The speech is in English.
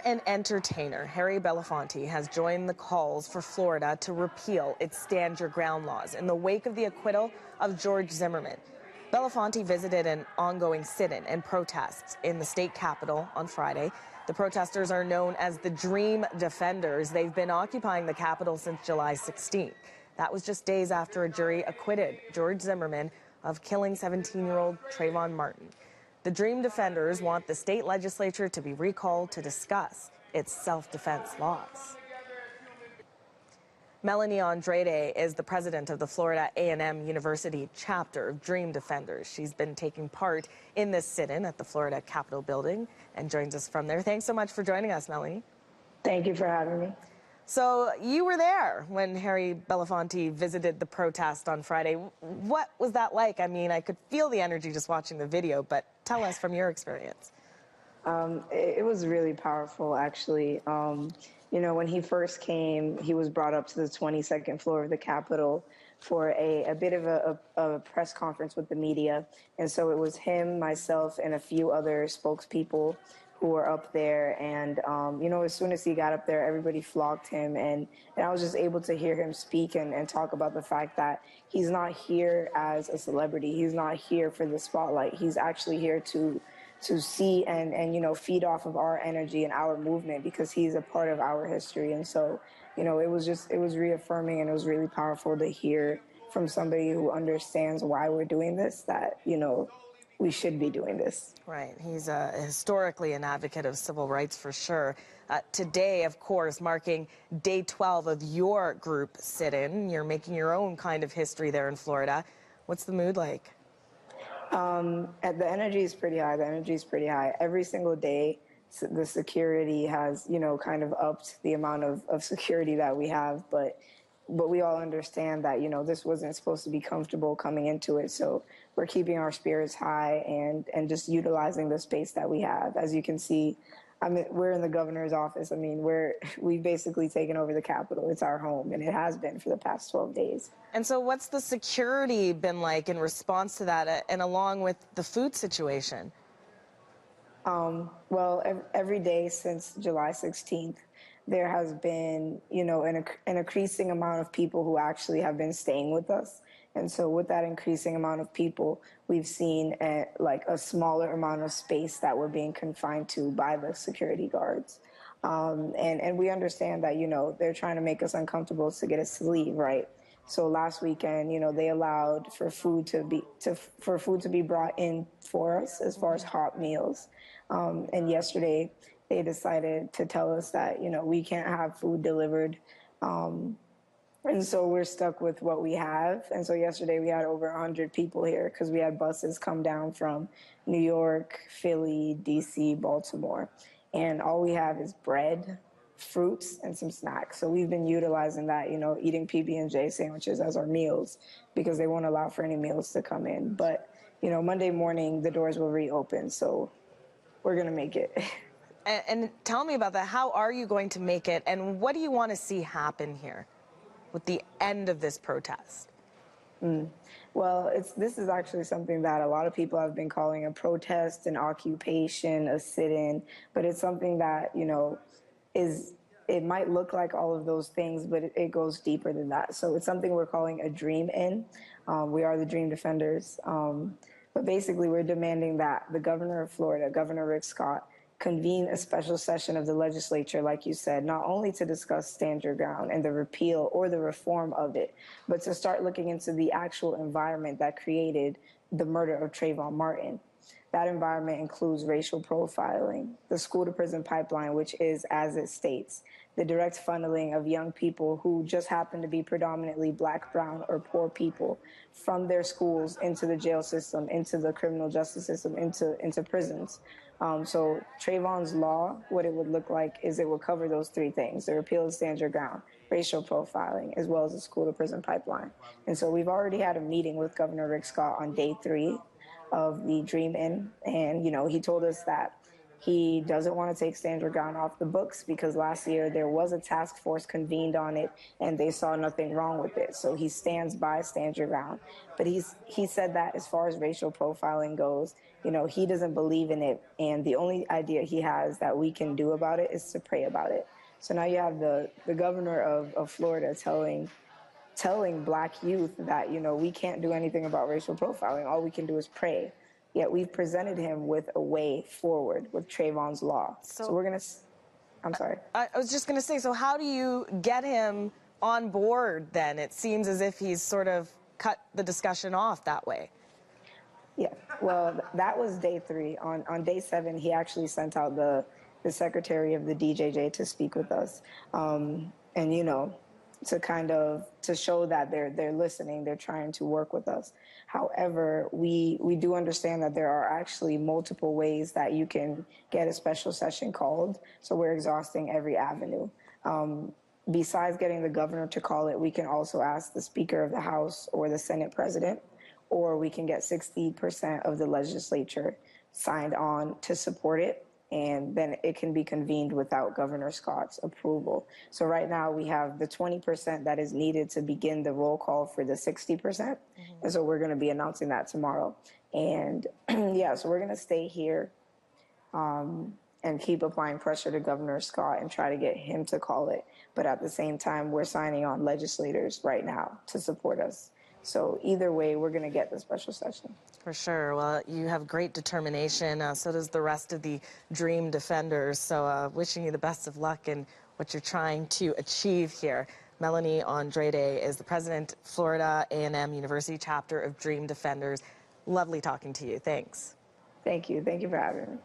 and entertainer Harry Belafonte has joined the calls for Florida to repeal its Stand Your Ground laws in the wake of the acquittal of George Zimmerman. Belafonte visited an ongoing sit-in and protests in the state capitol on Friday. The protesters are known as the Dream Defenders. They've been occupying the Capitol since July 16th. That was just days after a jury acquitted George Zimmerman of killing 17-year-old Trayvon Martin. The Dream Defenders want the state legislature to be recalled to discuss its self-defense laws. Melanie Andrade is the president of the Florida A&M University chapter of Dream Defenders. She's been taking part in this sit-in at the Florida Capitol building and joins us from there. Thanks so much for joining us, Melanie. Thank you for having me. So you were there when Harry Belafonte visited the protest on Friday. What was that like? I mean, I could feel the energy just watching the video, but tell us from your experience. It was really powerful, actually. You know, when he first came, he was brought up to the 22nd floor of the Capitol for a bit of a press conference with the media. And so it was him, myself, and a few other spokespeople who were up there. And, you know, as soon as he got up there, everybody flocked him. And I was just able to hear him speak and talk about the fact that he's not here as a celebrity. He's not here for the spotlight. He's actually here to see and, you know, feed off of our energy and our movement because he's a part of our history. And so, you know, it was reaffirming and it was really powerful to hear from somebody who understands why we're doing this, that, you know, we should be doing this. Right. He's historically an advocate of civil rights for sure. Today, of course, marking day 12 of your group sit-in. You're making your own kind of history there in Florida. What's the mood like? The energy is pretty high. The energy is pretty high. Every single day, the security has, you know, kind of upped the amount of security that we have. But we all understand that, you know, this wasn't supposed to be comfortable coming into it. So we're keeping our spirits high and just utilizing the space that we have. As you can see, I mean, we're in the governor's office. I mean, we've basically taken over the Capitol. It's our home, and it has been for the past 12 days. And so what's the security been like in response to that, and along with the food situation? Well, every day since July 16th, there has been, you know, an increasing amount of people who actually have been staying with us. And so with that increasing amount of people, we've seen like a smaller amount of space that we're being confined to by the security guards. And we understand that, you know, they're trying to make us uncomfortable to get us to leave, right? So last weekend, you know, they allowed for food to be brought in for us as far as hot meals. And yesterday, they decided to tell us that, you know, we can't have food delivered. And so we're stuck with what we have. And so yesterday we had over 100 people here because we had buses come down from New York, Philly, DC, Baltimore. And all we have is bread, fruits, and some snacks. So we've been utilizing that, you know, eating PB&J sandwiches as our meals because they won't allow for any meals to come in. But, you know, Monday morning, the doors will reopen. So we're going to make it. And tell me about that. How are you going to make it? And what do you want to see happen here with the end of this protest? Well, this is actually something that a lot of people have been calling a protest, an occupation, a sit-in, but it's something that, you know, it might look like all of those things, but it goes deeper than that. So it's something we're calling a dream in. We are the Dream Defenders. But basically, we're demanding that the governor of Florida, Governor Rick Scott, convene a special session of the legislature, like you said, not only to discuss Stand Your Ground and the repeal or the reform of it, but to start looking into the actual environment that created the murder of Trayvon Martin. That environment includes racial profiling, the school-to-prison pipeline, which is, as it states, the direct funneling of young people who just happen to be predominantly Black, brown, or poor people from their schools into the jail system, into the criminal justice system, into prisons. So Trayvon's law, what it would look like is it will cover those three things: the repeal of Stand Your Ground, racial profiling, as well as the school-to-prison pipeline. And so we've already had a meeting with Governor Rick Scott on day 3 of the Dream In, and, you know, he told us that He doesn't want to take stand your ground off the books because last year there was a task force convened on it and they saw nothing wrong with it. So he stands by stand your ground. But he said that as far as racial profiling goes, you know, he doesn't believe in it. And the only idea he has that we can do about it is to pray about it. So now you have the governor of Florida telling black youth that, you know, we can't do anything about racial profiling. All we can do is pray. Yet we've presented him with a way forward with Trayvon's law. So we're going to, I'm sorry. I was just going to say, so how do you get him on board then? It seems as if he's sort of cut the discussion off that way. Yeah, well, that was day 3. On day 7, he actually sent out the secretary of the DJJ to speak with us. And, you know, to kind of to show that they're listening, they're trying to work with us. However, we do understand that there are actually multiple ways that you can get a special session called. So we're exhausting every avenue. Besides getting the governor to call it, we can also ask the Speaker of the House or the Senate President, or we can get 60% of the legislature signed on to support it, and then it can be convened without Governor Scott's approval. So right now we have the 20% that is needed to begin the roll call for the 60%, and so we're going to be announcing that tomorrow. And yeah, so we're going to stay here and keep applying pressure to Governor Scott and try to get him to call it. But at the same time, we're signing on legislators right now to support us. So either way, we're going to get the special session. For sure. Well, you have great determination. So does the rest of the Dream Defenders. So wishing you the best of luck in what you're trying to achieve here. Melanie Andrade is the president, Florida A&M University chapter of Dream Defenders. Lovely talking to you. Thanks. Thank you. Thank you for having me.